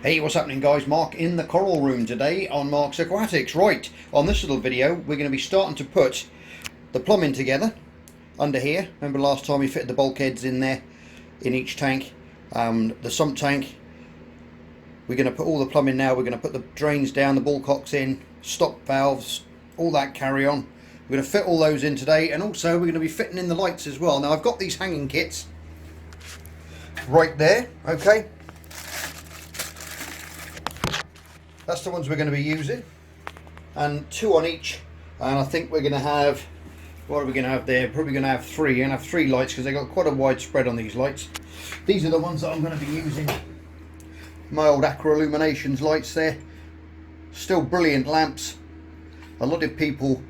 Hey, what's happening guys? Mark in the coral room today on Mark's Aquatics. Right, on this little video we're going to be starting to put the plumbing together under here. Remember last time we fitted the bulkheads in there in each tank, the sump tank. We're going to put all the plumbing now. We're going to put the drains down, the ball cocks in, stop valves, all that carry on. We're going to fit all those in today, and also we're going to be fitting in the lights as well. Now I've got these hanging kits right there, okay. That's the ones we're going to be using, and 2 on each, and I think we're going to have, what are we going to have there? Probably going to have 3. You're going to have 3 lights because they've got quite a wide spread on these lights. These are the ones that I'm going to be using. My old Aqua Illuminations lights there. Still brilliant lamps. A lot of people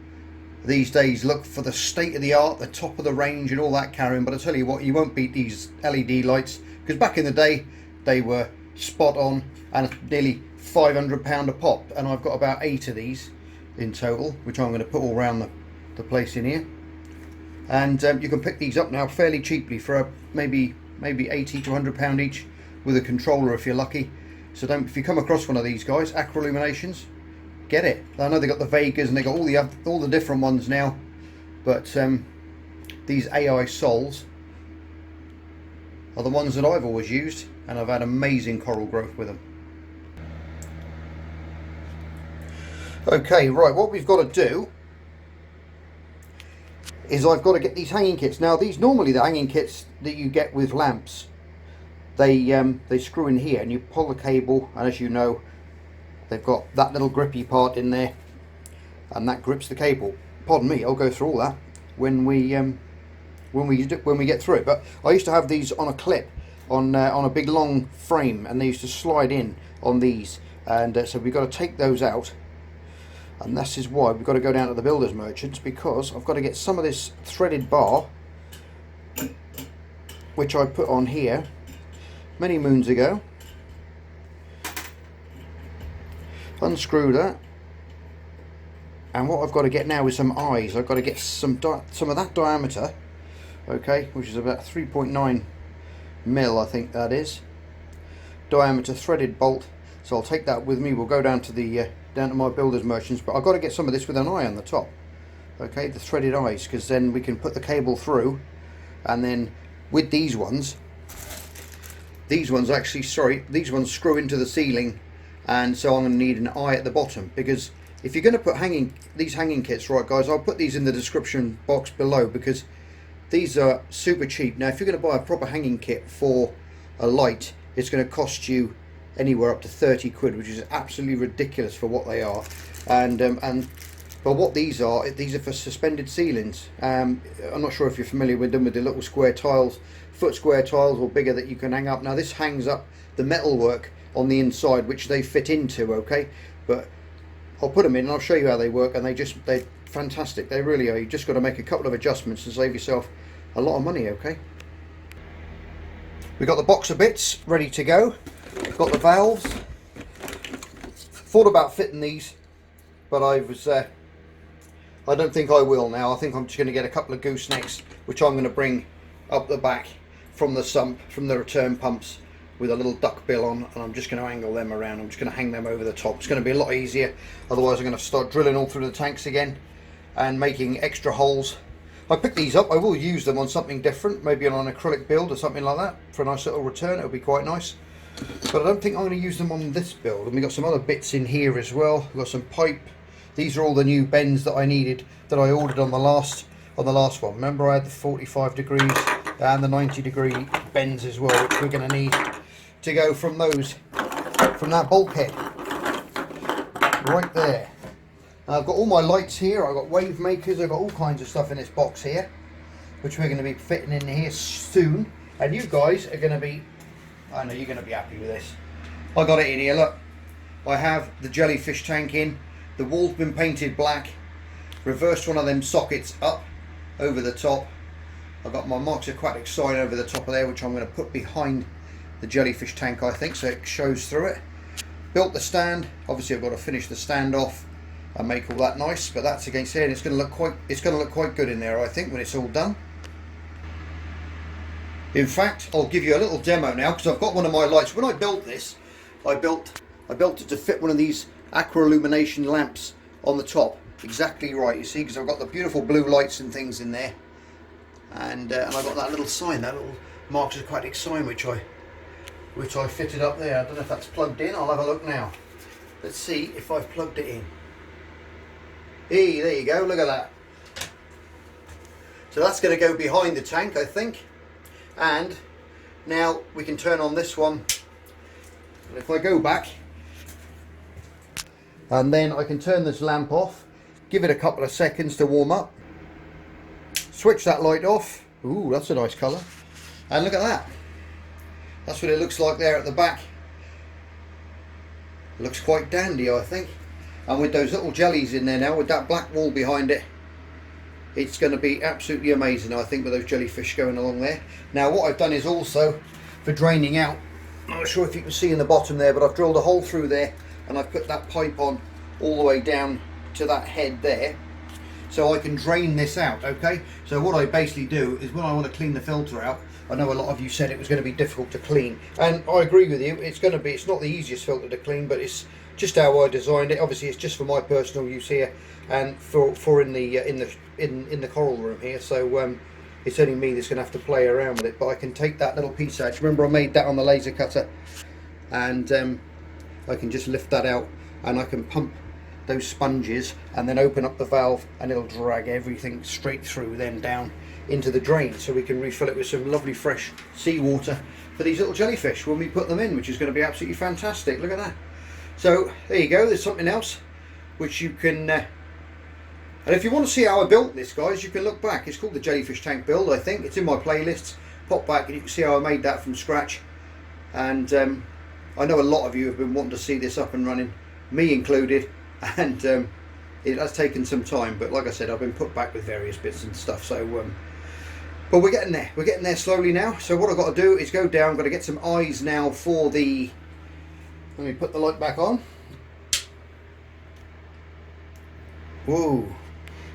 these days look for the state of the art, the top of the range and all that carrying, but I tell you what, you won't beat these LED lights, because back in the day they were spot on and nearly £500 a pop, and I've got about 8 of these in total, which I'm going to put all around the place in here. And you can pick these up now fairly cheaply for maybe 80 to £100 each, with a controller if you're lucky. So if you come across one of these guys, Aqua Illuminations, get it. I know they got the Vegas and they got all the different ones now, but these AI Sols are the ones that I've always used, and I've had amazing coral growth with them. Okay, right, what we've got to do is I've got to get these hanging kits. Now these, normally the hanging kits that you get with lamps, they screw in here and you pull the cable, and as you know, they've got that little grippy part in there, and that grips the cable. Pardon me, I'll go through all that when we get through it. But I used to have these on a clip on a big long frame, and they used to slide in on these, and so we've got to take those out. And this is why we've got to go down to the builders merchants, because I've got to get some of this threaded bar, which I put on here many moons ago. Unscrew that, and what I've got to get now is some eyes. I've got to get some of that diameter, okay, which is about 3.9 mil, I think that is, diameter threaded bolt. So I'll take that with me. We'll go down to my builders merchants, but I've got to get some of this with an eye on the top, okay, the threaded eyes, because then we can put the cable through. And then with these ones actually, sorry, these ones screw into the ceiling, and so I'm going to need an eye at the bottom, because if you're going to put these hanging kits, right guys, I'll put these in the description box below, because these are super cheap. Now if you're going to buy a proper hanging kit for a light, it's going to cost you anywhere up to 30 quid, which is absolutely ridiculous for what they are. But what these are for suspended ceilings. I'm not sure if you're familiar with them, with the little square tiles, foot square tiles or bigger, that you can hang up. Now this hangs up the metalwork on the inside, which they fit into, okay, but I'll put them in and I'll show you how they work, and they're fantastic. They really are. You just got to make a couple of adjustments and save yourself a lot of money, okay. We've got the box of bits ready to go. We've got the valves. Thought about fitting these, but I don't think I will now. I think I'm just going to get a couple of goosenecks, which I'm going to bring up the back from the sump, from the return pumps, with a little duck bill on, and I'm just going to angle them around. I'm just going to hang them over the top. It's going to be a lot easier. Otherwise I'm going to start drilling all through the tanks again and making extra holes. I picked these up. I will use them on something different, maybe on an acrylic build or something like that, for a nice little return. It'll be quite nice. But I don't think I'm going to use them on this build. And we've got some other bits in here as well. We've got some pipe. These are all the new bends that I needed, that I ordered on the last one. Remember, I had the 45 degrees and the 90 degree bends as well, which we're going to need to go from that bulkhead right there. Now I've got all my lights here. I've got wave makers. I've got all kinds of stuff in this box here, which we're going to be fitting in here soon. And you guys are going to be, I know you're going to be happy with this. I got it in here, look. I have the jellyfish tank in. The wall's been painted black. Reversed one of them sockets up over the top. I've got my Mark's Aquatics sign over the top of there, which I'm going to put behind the jellyfish tank, I think, so it shows through it. Built the stand. Obviously I've got to finish the stand off and make all that nice, but that's against here, and it's going to look quite good in there, I think, when it's all done. In fact, I'll give you a little demo now, because I've got one of my lights. When I built this, I built it to fit one of these aqua illumination lamps on the top. Exactly right, you see, because I've got the beautiful blue lights and things in there, and I've got that little sign, that little Marks Aquatic sign, which I fitted up there. I don't know if that's plugged in. I'll have a look now. Let's see if I've plugged it in. Hey, there you go, look at that. So that's going to go behind the tank, I think. And now we can turn on this one. And if I go back, and then I can turn this lamp off, give it a couple of seconds to warm up, switch that light off. Ooh, that's a nice colour. And look at that. That's what it looks like there at the back. Looks quite dandy, I think. And with those little jellies in there now, with that black wall behind it, it's going to be absolutely amazing, I think, with those jellyfish going along there. Now what I've done is also, for draining out, I'm not sure if you can see in the bottom there, but I've drilled a hole through there, and I've put that pipe on all the way down to that head there, so I can drain this out. Okay, so what I basically do is, when I want to clean the filter out, I know a lot of you said it was going to be difficult to clean, and I agree with you. It's going to be. It's not the easiest filter to clean, but it's just how I designed it. Obviously, it's just for my personal use here, and for in the coral room here. So it's only me that's going to have to play around with it. But I can take that little piece out. Remember, I made that on the laser cutter, and I can just lift that out, and I can pump those sponges and then open up the valve, and it'll drag everything straight through, then down into the drain, so we can refill it with some lovely fresh seawater for these little jellyfish when we put them in, which is going to be absolutely fantastic. Look at that. So there you go, there's something else which you can and if you want to see how I built this, guys, you can look back. It's called the jellyfish tank build, I think. It's in my playlists. Pop back and you can see how I made that from scratch. And I know a lot of you have been wanting to see this up and running, me included, and it has taken some time, but like I said, I've been put back with various bits and stuff. So but we're getting there slowly now. So what I've got to do is go down. I've got to get some eyes now for the, let me put the light back on. Whoa,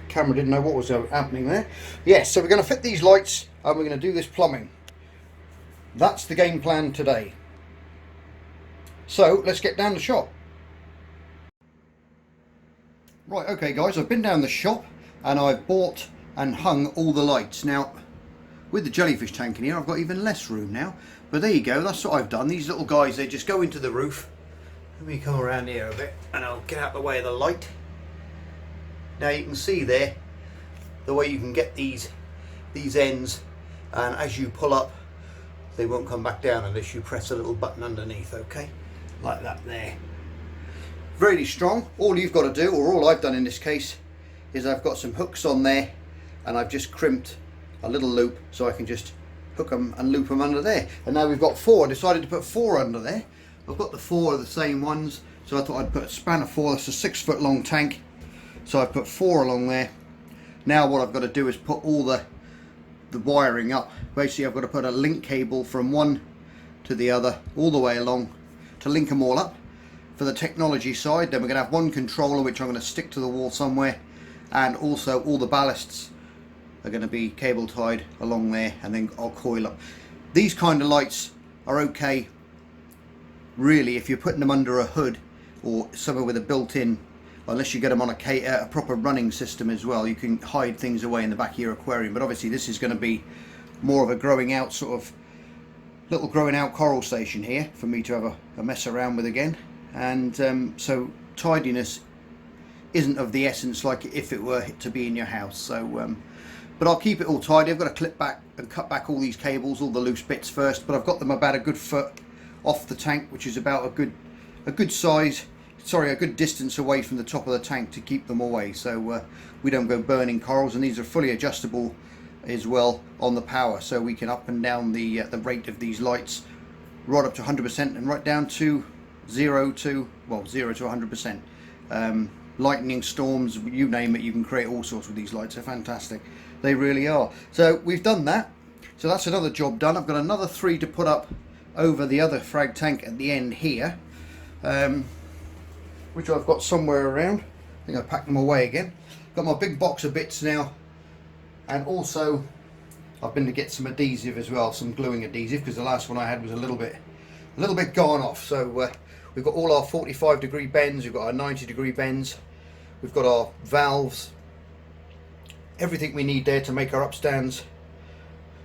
camera didn't know what was happening there. Yes, so we're going to fit these lights and we're going to do this plumbing. That's the game plan today. So let's get down the shop. Right, okay guys, I've been down the shop and I've bought and hung all the lights. Now, with the jellyfish tank in here, I've got even less room now. But there you go, that's what I've done. These little guys, they just go into the roof. Let me come around here a bit and I'll get out the way of the light. Now you can see there the way you can get these ends, and as you pull up, they won't come back down unless you press a little button underneath, okay? Like that there. Really strong. All you've got to do, or all I've done in this case, is I've got some hooks on there and I've just crimped a little loop so I can just hook them and loop them under there. And now we've got 4. I decided to put 4 under there. I've got the 4 of the same ones, so I thought I'd put a span of 4. That's a 6-foot long tank, so I've put 4 along there. Now what I've got to do is put all the wiring up. Basically I've got to put a link cable from one to the other all the way along to link them all up for the technology side. Then we're going to have one controller which I'm going to stick to the wall somewhere, and also all the ballasts are going to be cable tied along there, and then I'll coil up. These kind of lights are okay really if you're putting them under a hood or somewhere with a built-in, unless you get them on a proper running system as well. You can hide things away in the back of your aquarium, but obviously this is going to be more of a growing out sort of little growing out coral station here for me to have a mess around with again. And so tidiness isn't of the essence like if it were to be in your house. So but I'll keep it all tidy. I've got to clip back and cut back all these cables, all the loose bits first, but I've got them about a good foot off the tank, which is about a good size, sorry, a good distance away from the top of the tank to keep them away, so we don't go burning corals. And these are fully adjustable as well on the power, so we can up and down the rate of these lights right up to 100% and right down to 0 to 100%. Lightning storms, you name it, you can create all sorts with these lights. They're fantastic, they really are. So we've done that, so that's another job done. I've got another 3 to put up over the other frag tank at the end here, which I've got somewhere around. I think I packed them away again. Got my big box of bits now, and also I've been to get some adhesive as well, some gluing adhesive, because the last one I had was a little bit a little bit gone off. So we've got all our 45-degree bends, we've got our 90-degree bends, we've got our valves, everything we need there to make our upstands.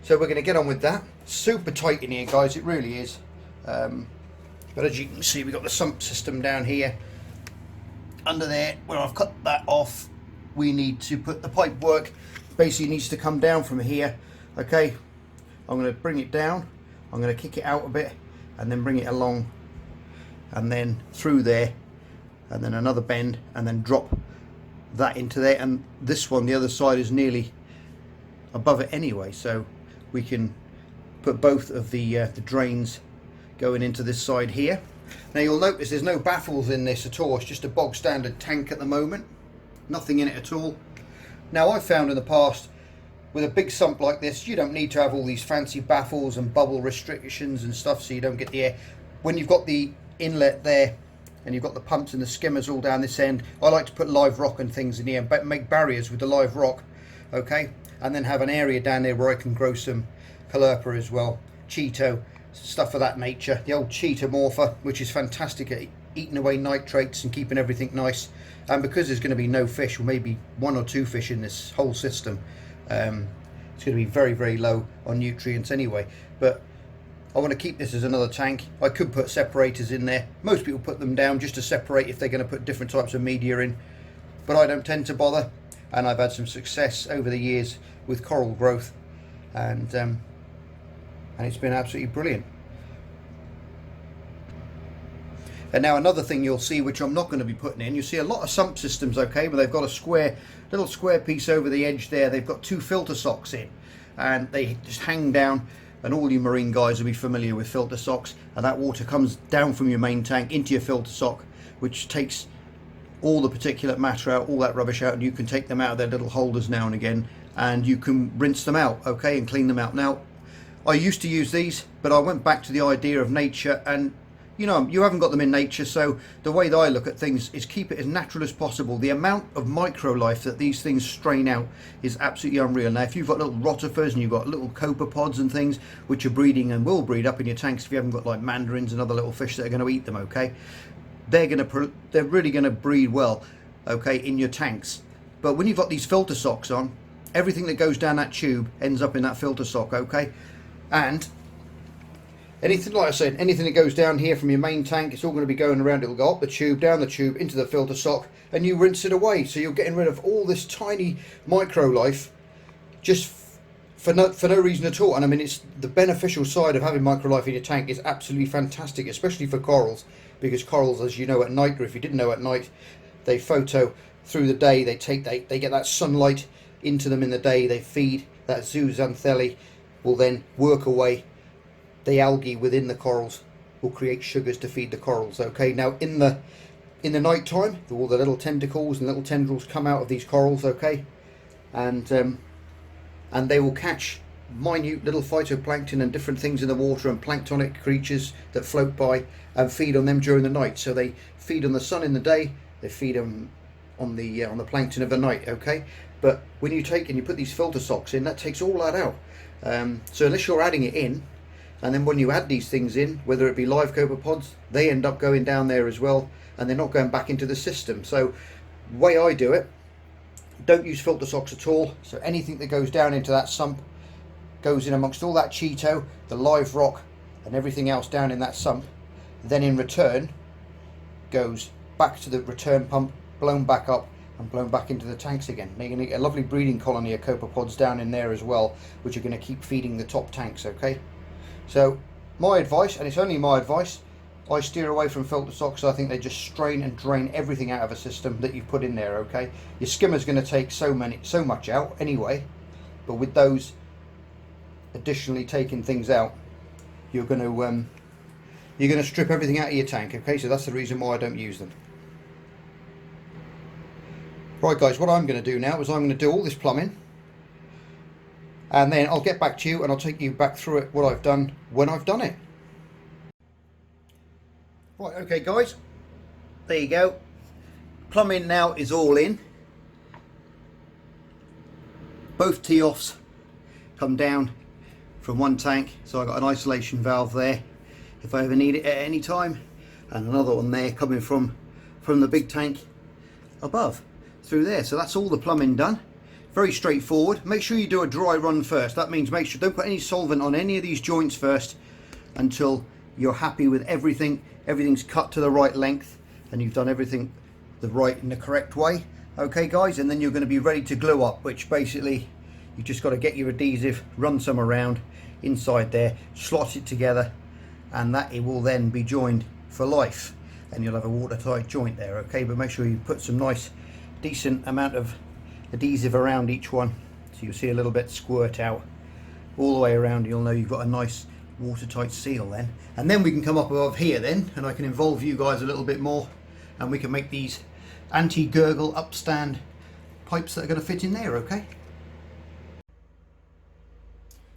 So we're going to get on with that. Super tight in here, guys, it really is. But as you can see, we've got the sump system down here. Under there, where I've cut that off, we need to put the pipe work. Basically needs to come down from here. Okay, I'm going to bring it down, I'm going to kick it out a bit, and then bring it along, and then through there, and then another bend, and then drop that into there. And this one, the other side, is nearly above it anyway, so we can put both of the drains going into this side here. Now you'll notice there's no baffles in this at all. It's just a bog standard tank at the moment, nothing in it at all. Now I've found in the past, with a big sump like this, you don't need to have all these fancy baffles and bubble restrictions and stuff so you don't get the air. When you've got the inlet there and you've got the pumps and the skimmers all down this end, I like to put live rock and things in here and make barriers with the live rock, okay, and then have an area down there where I can grow some callirpa as well, Cheeto, stuff of that nature. The old Cheetah morpher, which is fantastic at eating away nitrates and keeping everything nice. And because there's going to be no fish, or maybe 1 or 2 fish in this whole system, it's going to be very, very low on nutrients anyway. But I want to keep this as another tank. I could put separators in there. Most people put them down just to separate if they're going to put different types of media in, but I don't tend to bother. And I've had some success over the years with coral growth, and it's been absolutely brilliant. And now another thing you'll see, which I'm not going to be putting in, you see a lot of sump systems, okay, but they've got a little square piece over the edge there. They've got 2 filter socks in, and they just hang down. And all you marine guys will be familiar with filter socks, and that water comes down from your main tank into your filter sock, which takes all the particulate matter out, all that rubbish out, and you can take them out of their little holders now and again, and you can rinse them out, okay, and clean them out. Now, I used to use these, but I went back to the idea of nature, and you know, you haven't got them in nature, so the way that I look at things is keep it as natural as possible. The amount of micro life that these things strain out is absolutely unreal. Now, if you've got little rotifers and you've got little copepods and things which are breeding and will breed up in your tanks, if you haven't got like mandarins and other little fish that are going to eat them, okay, they're really going to breed well, okay, in your tanks. But when you've got these filter socks on, everything that goes down that tube ends up in that filter sock, okay, and anything, like I said, anything that goes down here from your main tank, it's all going to be going around. It'll go up the tube, down the tube, into the filter sock, and you rinse it away. So you're getting rid of all this tiny micro life just for no reason at all. And I mean, it's the beneficial side of having micro life in your tank is absolutely fantastic, especially for corals, because corals, as you know, at night, or if you didn't know, at night, they photo through the day. They get that sunlight into them in the day. They feed. That zooxanthellae will then work away. The algae within the corals will create sugars to feed the corals, okay. Now in the night time, all the little tentacles and little tendrils come out of these corals, okay, and they will catch minute little phytoplankton and different things in the water and planktonic creatures that float by and feed on them during the night. So they feed on the sun in the day, they feed on the plankton of the night, okay. But when you take and you put these filter socks in, that takes all that out. So unless you're adding it in, and then when you add these things in, whether it be live copepods, they end up going down there as well, and they're not going back into the system. So the way I do it, don't use filter socks at all. So anything that goes down into that sump goes in amongst all that Cheeto, the live rock, and everything else down in that sump. Then in return, goes back to the return pump, blown back up, and blown back into the tanks again. Now you're going to get a lovely breeding colony of copepods down in there as well, which are going to keep feeding the top tanks, okay. So my advice, and it's only my advice, I steer away from filter socks. I think they just strain and drain everything out of a system that you've put in there, okay. Your skimmer's going to take so much out anyway, but with those additionally taking things out, you're going to strip everything out of your tank, okay. So that's the reason why I don't use them. Right guys, what I'm going to do now is I'm going to do all this plumbing, and then I'll get back to you and I'll take you back through it, what I've done when I've done it. Right, okay guys, there you go. Plumbing now is all in. Both tee-offs come down from one tank, so I've got an isolation valve there. if I ever need it at any time, and another one there coming from the big tank above through there. So that's all the plumbing done. Very straightforward. Make sure you do a dry run first. That means make sure don't put any solvent on any of these joints first until you're happy with everything. Everything's cut to the right length and you've done everything in the correct way. Okay guys, and then you're going to be ready to glue up, which basically you just got to get your adhesive, run some around inside there, slot it together, and that it will then be joined for life, and you'll have a watertight joint there. Okay, but make sure you put some nice decent amount of adhesive around each one, so you'll see a little bit squirt out all the way around. You'll know you've got a nice watertight seal then, and then we can come up above here then, and I can involve you guys a little bit more, and we can make these anti-gurgle upstand pipes that are going to fit in there. Okay,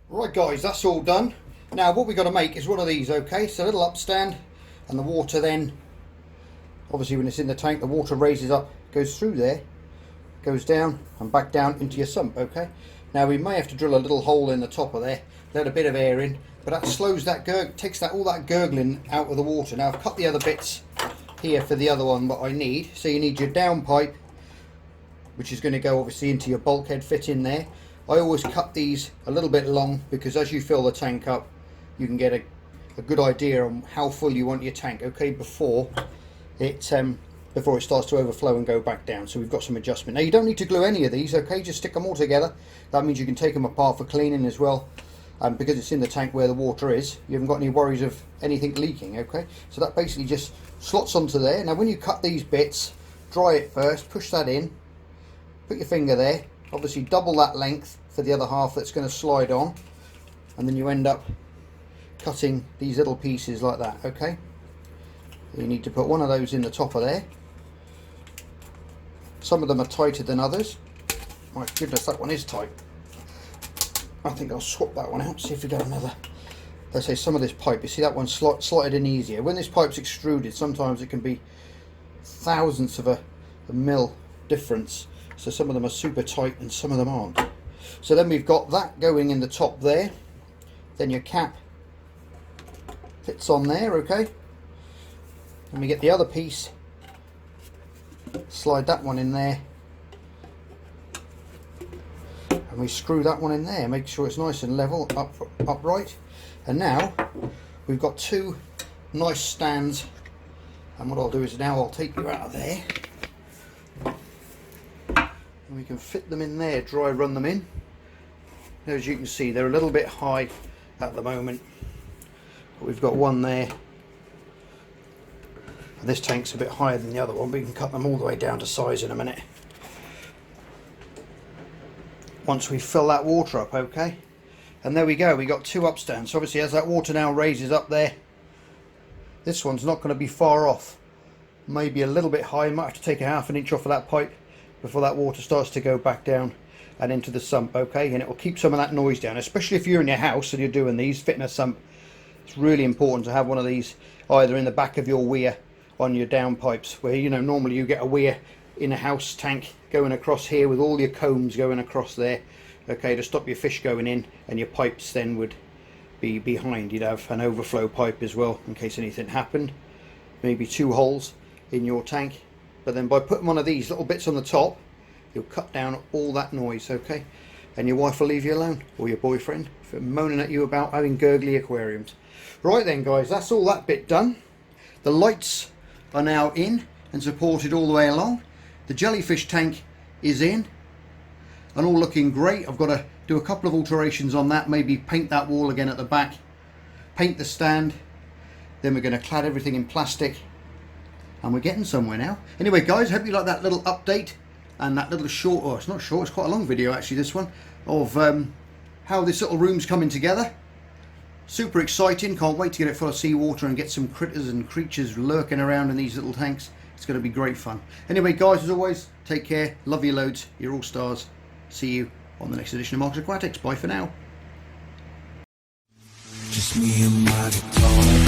right guys, that's all done. Now what we've got to make is one of these. Okay, so a little upstand, and the water then, obviously when it's in the tank, the water raises up, goes through there, goes down and back down into your sump. Okay, now we may have to drill a little hole in the top of there, let a bit of air in, but that slows that takes all that gurgling out of the water. Now I've cut the other bits here for the other one that I need. So you need your down pipe, which is going to go obviously into your bulkhead, fit in there. I always cut these a little bit long, because as you fill the tank up you can get a good idea on how full you want your tank, okay, before it starts to overflow and go back down. So we've got some adjustment. Now you don't need to glue any of these, okay, just stick them all together. That means you can take them apart for cleaning as well, because it's in the tank where the water is. You haven't got any worries of anything leaking. Okay, so that basically just slots onto there. Now when you cut these bits, dry it first, push that in, put your finger there, obviously double that length for the other half that's going to slide on, and then you end up cutting these little pieces like that. Okay, you need to put one of those in the top of there. Some of them are tighter than others. My goodness, that one is tight. I think I'll swap that one out, see if we got another. Let's say some of this pipe, you see that one slotted in easier. When this pipe's extruded, sometimes it can be thousandths of a mil difference. So some of them are super tight and some of them aren't. So then we've got that going in the top there. Then your cap fits on there, okay. And we get the other piece, slide that one in there, and we screw that one in there, make sure it's nice and level, upright. And now we've got two nice stands, and what I'll do is now I'll take you out of there and we can fit them in there, dry run them in. As you can see, they're a little bit high at the moment, but we've got one there. And this tank's a bit higher than the other one, but we can cut them all the way down to size in a minute once we fill that water up. Okay, and there we go, we got two upstands. So obviously as that water now raises up there, this one's not going to be far off, maybe a little bit high. Might have to take a half an inch off of that pipe before that water starts to go back down and into the sump. Okay, and it will keep some of that noise down, especially if you're in your house and you're doing these, fitting a sump. It's really important to have one of these either in the back of your weir on your down pipes, where, you know, normally you get a weir in a house tank going across here with all your combs going across there, okay, to stop your fish going in, and your pipes then would be behind. You'd have an overflow pipe as well in case anything happened, maybe two holes in your tank. But then by putting one of these little bits on the top, you'll cut down all that noise. Okay, and your wife will leave you alone, or your boyfriend, for moaning at you about having gurgly aquariums. Right then guys, that's all that bit done. The lights are now in and supported all the way along. The jellyfish tank is in and all looking great. I've got to do a couple of alterations on that, maybe paint that wall again at the back, paint the stand, then we're going to clad everything in plastic, and we're getting somewhere now. Anyway guys, hope you like that little update and that little short, oh it's not short, it's quite a long video actually, this one, of how this little room's coming together. Super exciting, can't wait to get it full of seawater and get some critters and creatures lurking around in these little tanks. It's going to be great fun. Anyway guys, as always, take care, love you loads, you're all stars. See you on the next edition of Marcus Aquatics. Bye for now. Just me and my guitar.